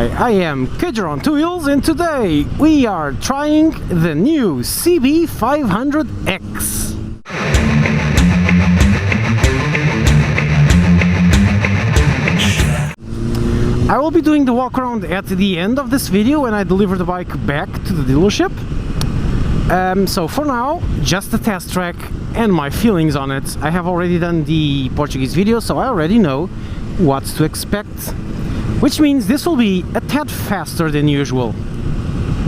Hi, I am Kidger on Two Wheels, and today we are trying the new CB500X. I will be doing the walk around at the end of this video when I deliver the bike back to the dealership. So for now, just the test track and my feelings on it. I have already done the Portuguese video, so I already know what to expect, which means this will be a tad faster than usual,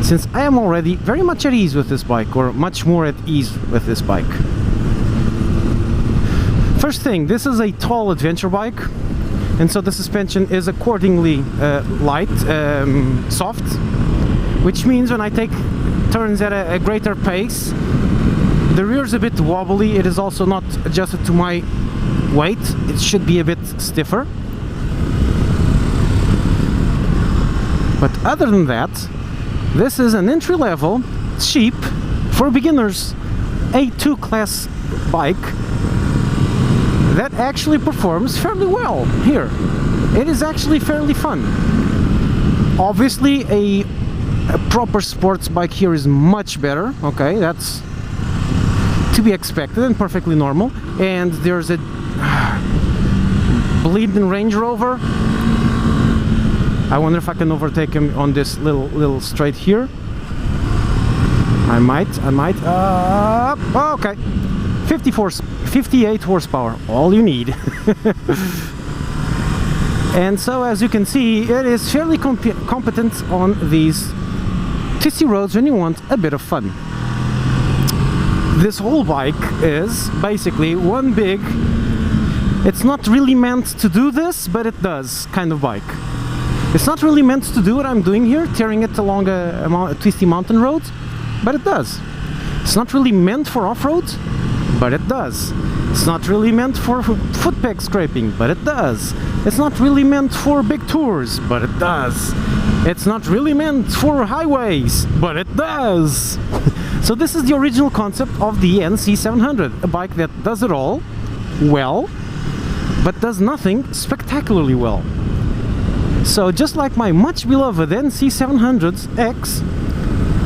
since I am already very much at ease with this bike, or much more at ease with this bike. First thing, this is a tall adventure bike, and so the suspension is accordingly light, soft, which means when I take turns at a greater pace, the rear is a bit wobbly. It is also not adjusted to my weight. It should be a bit stiffer. But other than that, this is an entry-level, cheap, for beginners, A2 class bike that actually performs fairly well here. It is actually fairly fun. Obviously, a proper sports bike here is much better. Okay, that's to be expected and perfectly normal. And there's a bleeding Range Rover. I wonder if I can overtake him on this little straight here. I might. Okay. 58 horsepower, all you need. And so, as you can see, it is fairly competent on these twisty roads when you want a bit of fun. This whole bike is basically one big, it's not really meant to do this, but it does, kind of bike. It's not really meant to do what I'm doing here, tearing it along a twisty mountain road, but it does. It's not really meant for off-road, but it does. It's not really meant for foot peg scraping, but it does. It's not really meant for big tours, but it does. It's not really meant for highways, but it does. So this is the original concept of the NC700, a bike that does it all well, but does nothing spectacularly well. So just like my much beloved NC700X,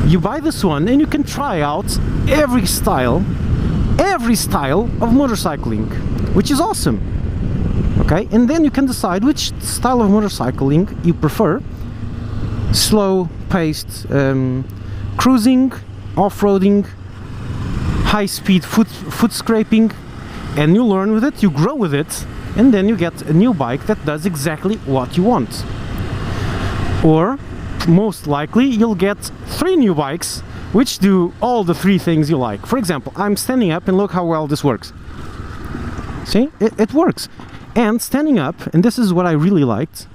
you buy this one and you can try out every style of motorcycling, which is awesome. Okay, and then you can decide which style of motorcycling you prefer: slow-paced cruising, off-roading, high-speed foot scraping, and you learn with it, you grow with it, and then you get a new bike that does exactly what you want. Or most likely you'll get 3 new bikes which do all the 3 things you like. For example, I'm standing up and look how well this works. See, it works. And standing up, and this is what I really liked,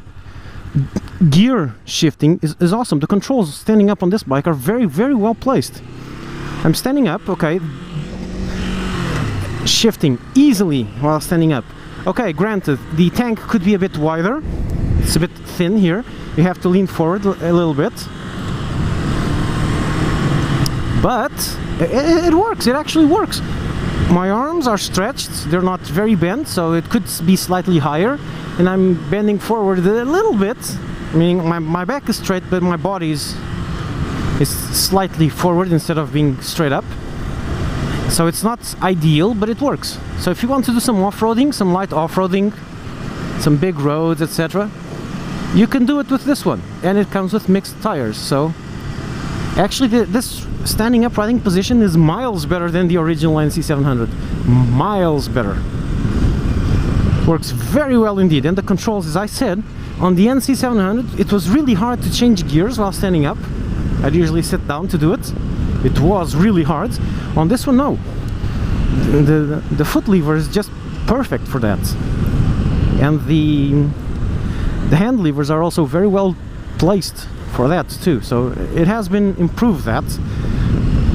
gear shifting is awesome. The controls standing up on this bike are very, very well placed. I'm standing up, okay, shifting easily while standing up. Okay, granted, the tank could be a bit wider. It's a bit thin here. You have to lean forward a little bit. But it works, it actually works. My arms are stretched, they're not very bent, so it could be slightly higher. And I'm bending forward a little bit, meaning my back is straight, but my body is slightly forward instead of being straight up. So it's not ideal, but it works. So if you want to do some off-roading, some light off-roading, some big roads, etc., you can do it with this one. And it comes with mixed tires. So actually this standing up riding position is miles better than the original NC700. Miles better. Works very well indeed. And the controls, as I said, on the NC700, it was really hard to change gears while standing up. I'd usually sit down to do it. It was really hard. On this one, no. The foot lever is just perfect for that. And the hand levers are also very well placed for that too. So it has been improved that.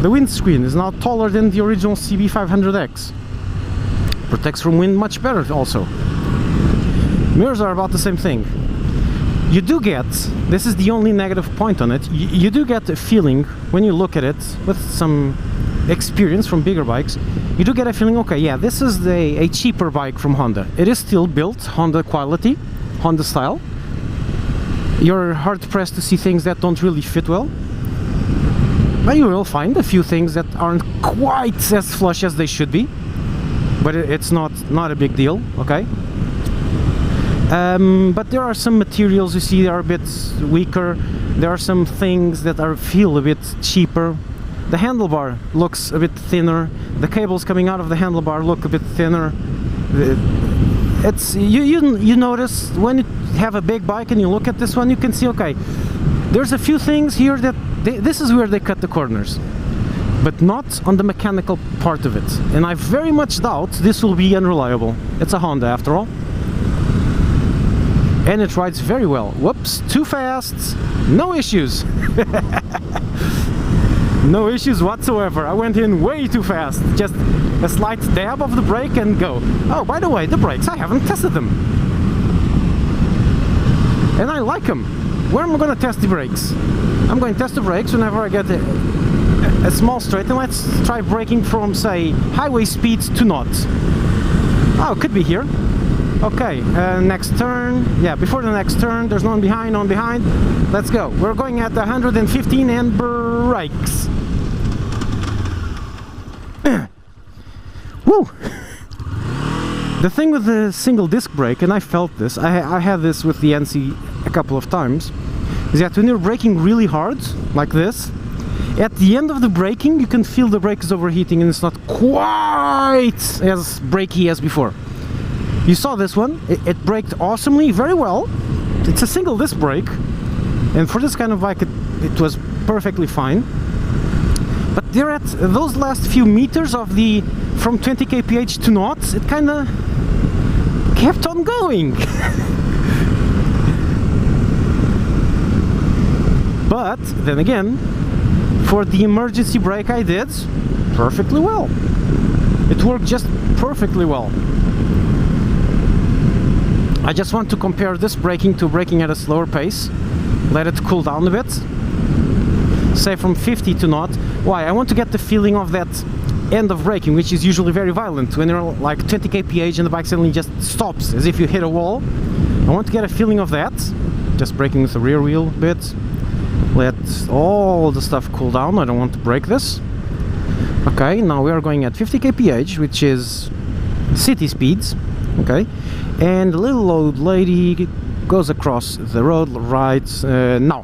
The windscreen is now taller than the original CB500X. Protects from wind much better also. Mirrors are about the same thing. You do get, this is the only negative point on it, you do get a feeling when you look at it with some experience from bigger bikes, you do get a feeling, okay, yeah, this is a cheaper bike from Honda. It is still built Honda quality, Honda style, you're hard pressed to see things that don't really fit well. But you will find a few things that aren't quite as flush as they should be. But it's not a big deal, okay? But there are some materials you see that are a bit weaker. There are some things that feel a bit cheaper. The handlebar looks a bit thinner. The cables coming out of the handlebar look a bit thinner. It's you notice when you have a big bike and you look at this one, you can see, okay, there's a few things here that this is where they cut the corners, but not on the mechanical part of it. And I very much doubt this will be unreliable. It's a Honda after all. And it rides very well. Whoops, too fast. No issues. No issues whatsoever. I went in way too fast. Just a slight dab of the brake and go. Oh, by the way, the brakes, I haven't tested them. And I like them. Where am I going to test the brakes? I'm going to test the brakes whenever I get a small straight. And let's try braking from, say, highway speeds to not. Oh, it could be here. Okay, next turn. Yeah, before the next turn, there's no one behind, no one behind. Let's go. We're going at 115 and brakes. Woo! The thing with the single disc brake, and I felt this, I had this with the NC a couple of times, is that when you're braking really hard, like this, at the end of the braking, you can feel the brake is overheating and it's not quite as brakey as before. You saw this one, it braked awesomely, very well. It's a single disc brake, and for this kind of bike it was perfectly fine. But there at those last few meters of the from 20 kph to knots, it kind of kept on going. But then again, for the emergency brake I did perfectly well. It worked just perfectly well. I just want to compare this braking to braking at a slower pace. Let it cool down a bit. Say from 50 to not. Why? I want to get the feeling of that end of braking, which is usually very violent. When you're like 20 kph and the bike suddenly just stops as if you hit a wall. I want to get a feeling of that. Just braking with the rear wheel a bit. Let all the stuff cool down. I don't want to break this. Okay, now we are going at 50 kph, which is city speeds. Okay, and the little old lady goes across the road, rides now.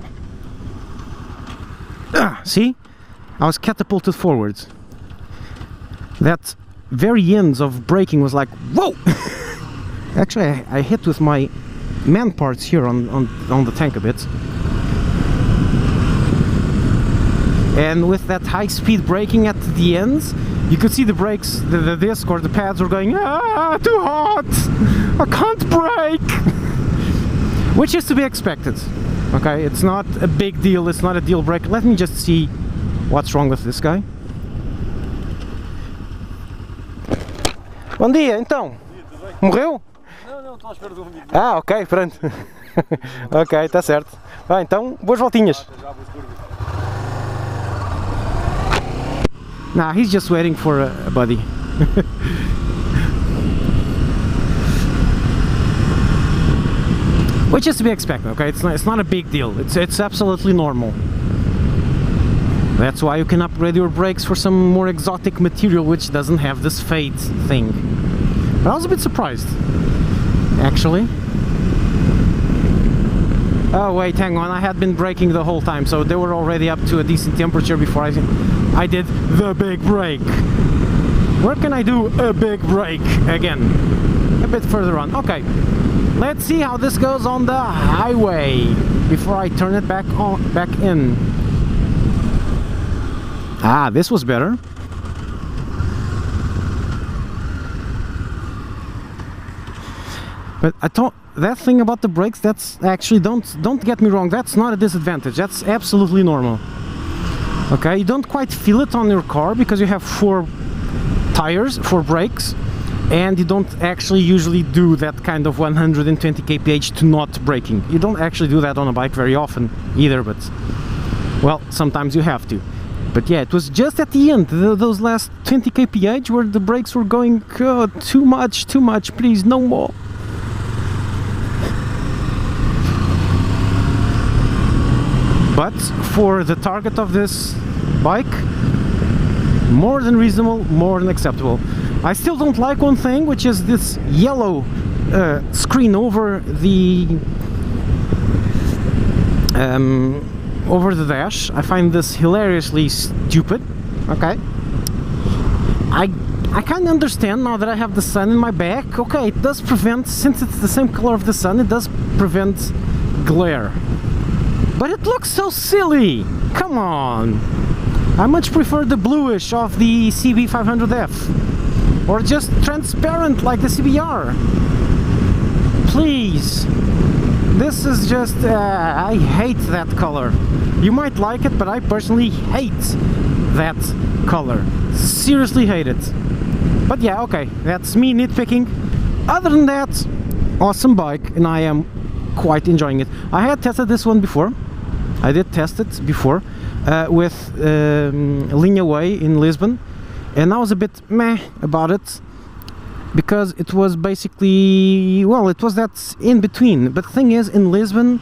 See? I was catapulted forwards. That very ends of braking was like, whoa! Actually, I hit with my man parts here on the tank a bit. And with that high-speed braking at the ends, you could see the brakes, the disc or the pads were going, ah, too hot! I can't brake! Which is to be expected. Okay, it's not a big deal, it's not a deal breaker. Let me just see what's wrong with this guy. Bom dia, então. Morreu? Não, estou à espera de um amigo. Ah, ok, pronto. Ok, está certo. Vai, então, boas voltinhas. Nah, he's just waiting for a buddy. Which is to be expected, okay? It's not a big deal. It's absolutely normal. That's why you can upgrade your brakes for some more exotic material which doesn't have this fade thing. But I was a bit surprised, actually. Oh wait, hang on, I had been braking the whole time, so they were already up to a decent temperature before I did the big brake. Where can I do a big brake again? A bit further on. Okay, let's see how this goes on the highway before I turn it back in. Ah, this was better. But I thought that thing about the brakes, that's actually, don't get me wrong, that's not a disadvantage. That's absolutely normal. Okay, you don't quite feel it on your car because you have 4 tires, 4 brakes, and you don't actually usually do that kind of 120 kph to not braking. You don't actually do that on a bike very often either, but well, sometimes you have to. But yeah, it was just at the end, those last 20 kph where the brakes were going, oh, too much, please, no more. but for the target of this bike, more than reasonable, more than acceptable. I still don't like one thing, which is this yellow screen over the dash. I find this hilariously stupid. Okay, I kind of understand now that I have the sun in my back. Okay, it does prevent, since it's the same color of the sun, it does prevent glare. But it looks so silly! Come on! I much prefer the bluish of the CB500F. Or just transparent like the CBR. Please! This is just... I hate that color. You might like it, but I personally hate that color. Seriously hate it. But yeah, okay, that's me nitpicking. Other than that, awesome bike, and I am quite enjoying it. I had tested this one before. I did test it before with Linha Way in Lisbon, and I was a bit meh about it because it was basically, well, it was that in between. But the thing is, in Lisbon,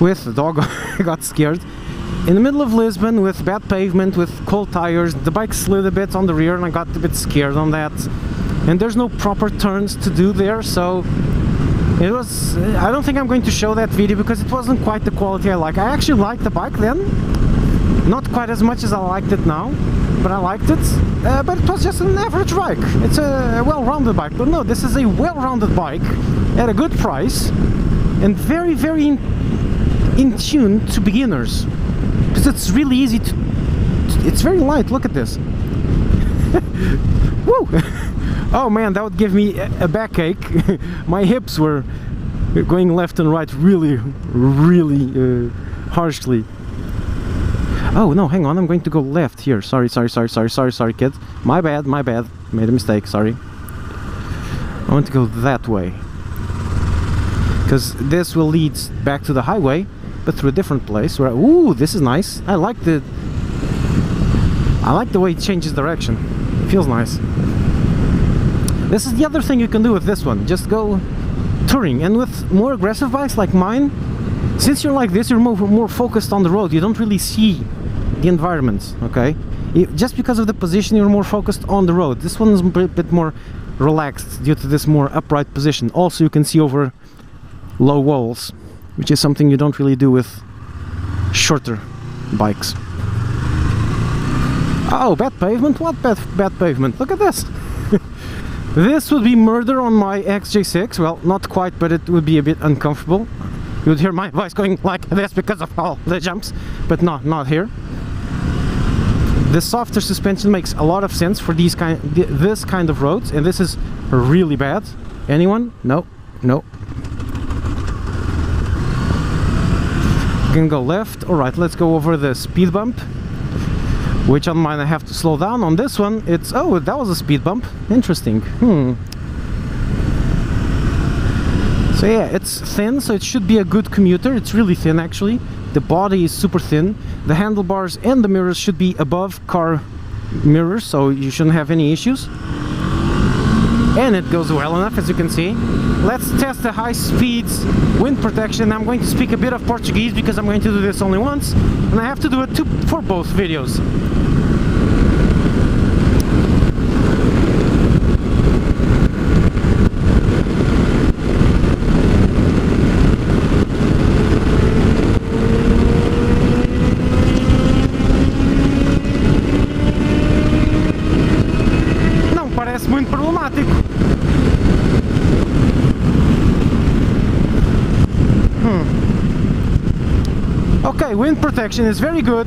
with the dog, I got scared. In the middle of Lisbon, with bad pavement, with cold tires, the bike slid a bit on the rear and I got a bit scared on that. And there's no proper turns to do there, so it was... I don't think I'm going to show that video because it wasn't quite the quality I like. I actually liked the bike then, not quite as much as I liked it now, but I liked it. But it was just an average bike. It's a well-rounded bike, but no, this is a well-rounded bike at a good price and very, very in tune to beginners. Because it's really easy to... It's very light, look at this. Woo! Oh man, that would give me a backache. My hips were going left and right really, really harshly. Oh no, hang on, I'm going to go left here. Sorry, kid. My bad. Made a mistake, sorry. I want to go that way. Because this will lead back to the highway, but through a different place where... Ooh, this is nice. I like the way it changes direction. It feels nice. This is the other thing you can do with this one. Just go touring. And with more aggressive bikes like mine, since you're like this, you're more focused on the road. You don't really see the environment, okay? Just because of the position, you're more focused on the road. This one is a bit more relaxed due to this more upright position. Also, you can see over low walls, which is something you don't really do with shorter bikes. Oh, bad pavement? What bad pavement? Look at this! This would be murder on my XJ6. Well, not quite, but it would be a bit uncomfortable. You would hear my voice going like this because of all the jumps, but not here. The softer suspension makes a lot of sense for this kind of roads, and this is really bad. Anyone? No. You can go left. Alright, let's go over the speed bump, which on mine I have to slow down. On this one, it's... Oh, that was a speed bump. Interesting. So yeah, it's thin, so it should be a good commuter. It's really thin, actually. The body is super thin. The handlebars and the mirrors should be above car mirrors, so you shouldn't have any issues. And it goes well enough, as you can see. Let's test the high speeds wind protection. I'm going to speak a bit of Portuguese because I'm going to do this only once, and I have to do it for both videos. Não parece muito problemático. Okay, wind protection is very good,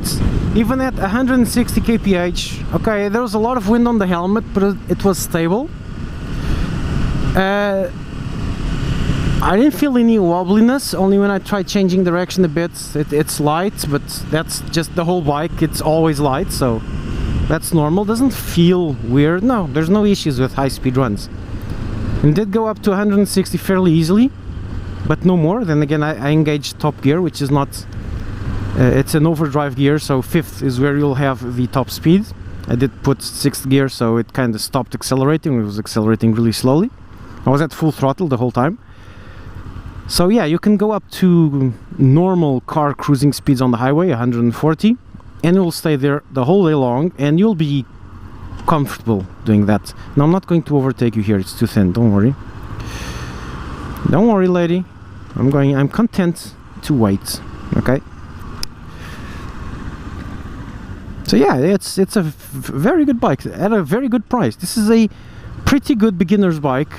even at 160 kph. Okay, there was a lot of wind on the helmet, but it was stable. I didn't feel any wobbliness, only when I tried changing direction a bit. It's light, but that's just the whole bike. It's always light, so that's normal. Doesn't feel weird. No, there's no issues with high-speed runs. And did go up to 160 fairly easily, but no more. Then again, I engaged top gear, which is not... it's an overdrive gear, so 5th is where you'll have the top speed. I did put 6th gear, so it kind of stopped accelerating. It was accelerating really slowly. I was at full throttle the whole time. So yeah, you can go up to normal car cruising speeds on the highway, 140, and you'll stay there the whole day long, and you'll be comfortable doing that. Now I'm not going to overtake you here, it's too thin, don't worry. Don't worry, lady. I'm content to wait, okay? So yeah, it's a very good bike at a very good price. This is a pretty good beginner's bike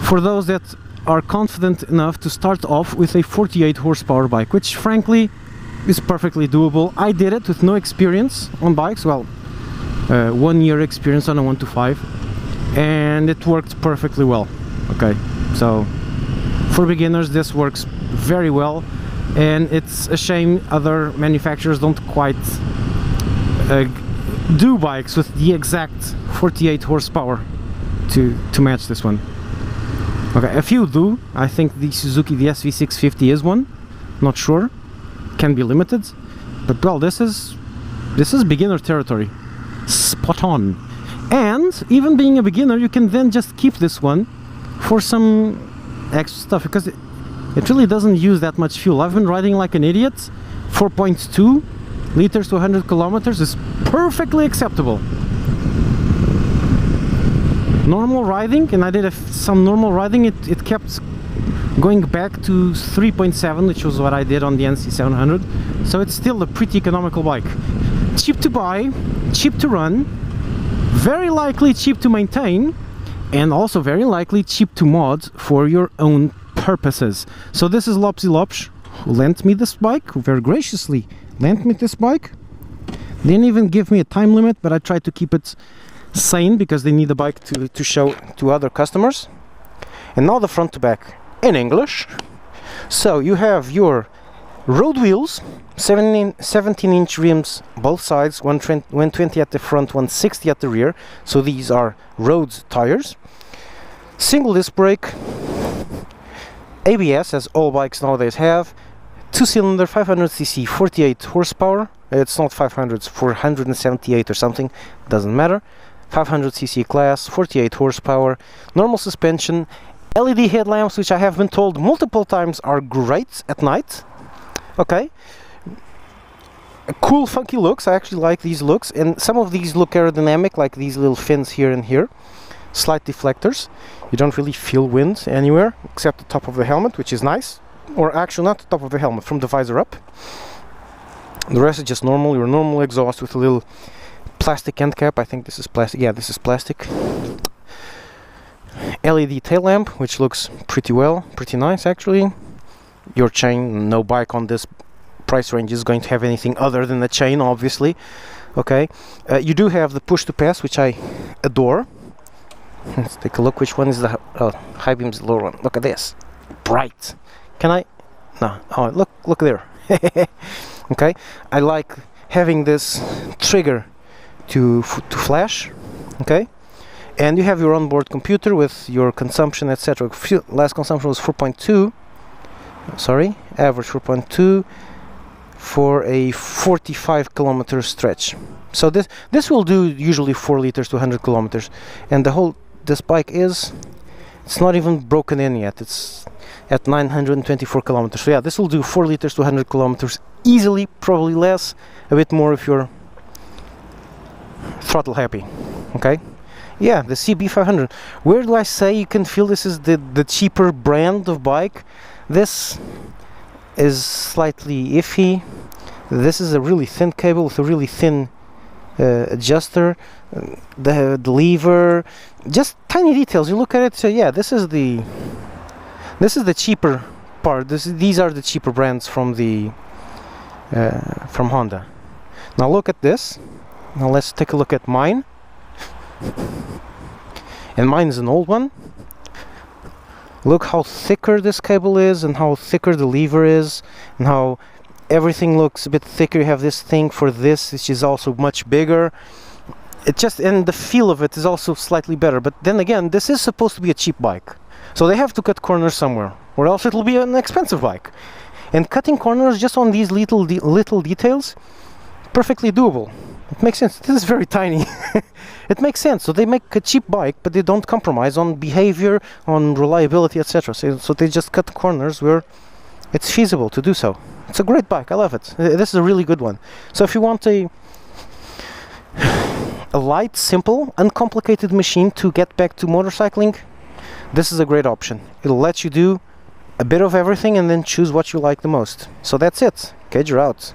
for those that are confident enough to start off with a 48 horsepower bike, which frankly is perfectly doable. I did it with no experience on bikes, well, 1 year experience on a 125, and it worked perfectly well. Okay, so for beginners this works very well, and it's a shame other manufacturers don't quite do bikes with the exact 48 horsepower to match this one. Okay, a few do. I think the Suzuki, the SV650 is one, not sure, can be limited, but well, this is beginner territory, spot on. And even being a beginner, you can then just keep this one for some extra stuff, because it really doesn't use that much fuel. I've been riding like an idiot. 4.2 liters to 100 kilometers is perfectly acceptable. Normal riding, and I did some normal riding, it kept going back to 3.7, which was what I did on the NC700. So it's still a pretty economical bike. Cheap to buy, cheap to run, very likely cheap to maintain, and also very likely cheap to mod for your own purposes. So this is Lopsy Lopsh, who lent me this bike, who very graciously lent me this bike. Didn't even give me a time limit, but I tried to keep it sane because they need a bike to show to other customers. And now the front to back in English. So you have your road wheels, 17-inch rims both sides, 120 at the front, 160 at the rear. So these are road tires. Single disc brake, ABS, as all bikes nowadays have. 2-cylinder, 500cc, 48 horsepower. It's not 500, it's 478 or something, doesn't matter. 500cc class, 48 horsepower, normal suspension, LED headlamps, which I have been told multiple times are great at night. Okay, cool funky looks. I actually like these looks, and some of these look aerodynamic, like these little fins here and here. Slight deflectors. You don't really feel wind anywhere except the top of the helmet, which is nice. Or actually not the top of the helmet, from the visor up. The rest is just normal, your normal exhaust with a little plastic end cap. I think this is plastic. Yeah, this is plastic. LED tail lamp, which looks pretty well, pretty nice actually. Your chain, no bike on this price range is going to have anything other than the chain, obviously. Okay, you do have the push to pass, which I adore. Let's take a look. Which one is the high beam's the lower one? Look at this, bright. Can I? No. Oh, look there. Okay, I like having this trigger to flash. Okay, and you have your onboard computer with your consumption, etc. Last consumption was 4.2. Sorry, average 4.2 for a 45 kilometer stretch. So this will do usually 4 liters to 100 kilometers, and this bike it's not even broken in yet. It's at 924 kilometers. So yeah, this will do 4 liters to 100 kilometers easily, probably less, a bit more if you're throttle happy. Okay, yeah, the CB500. Where do I say you can feel this is the cheaper brand of bike? This is slightly iffy. This is a really thin cable with a really thin adjuster. The lever, just tiny details. You look at it, so yeah, this is the cheaper part. These are the cheaper brands from Honda. Now look at this. Now let's take a look at mine. And mine is an old one. Look how thicker this cable is, and how thicker the lever is, and how everything looks a bit thicker. You have this thing for this, which is also much bigger. And the feel of it is also slightly better. But then again, this is supposed to be a cheap bike, so they have to cut corners somewhere, or else it'll be an expensive bike. And cutting corners just on these little details, perfectly doable. It makes sense. This is very tiny. It makes sense. So they make a cheap bike, but they don't compromise on behavior, on reliability, etc. So they just cut corners where it's feasible to do so. It's a great bike. I love it. This is a really good one. So if you want a light, simple, uncomplicated machine to get back to motorcycling, this is a great option. It'll let you do a bit of everything and then choose what you like the most. So that's it. Cage, you're out.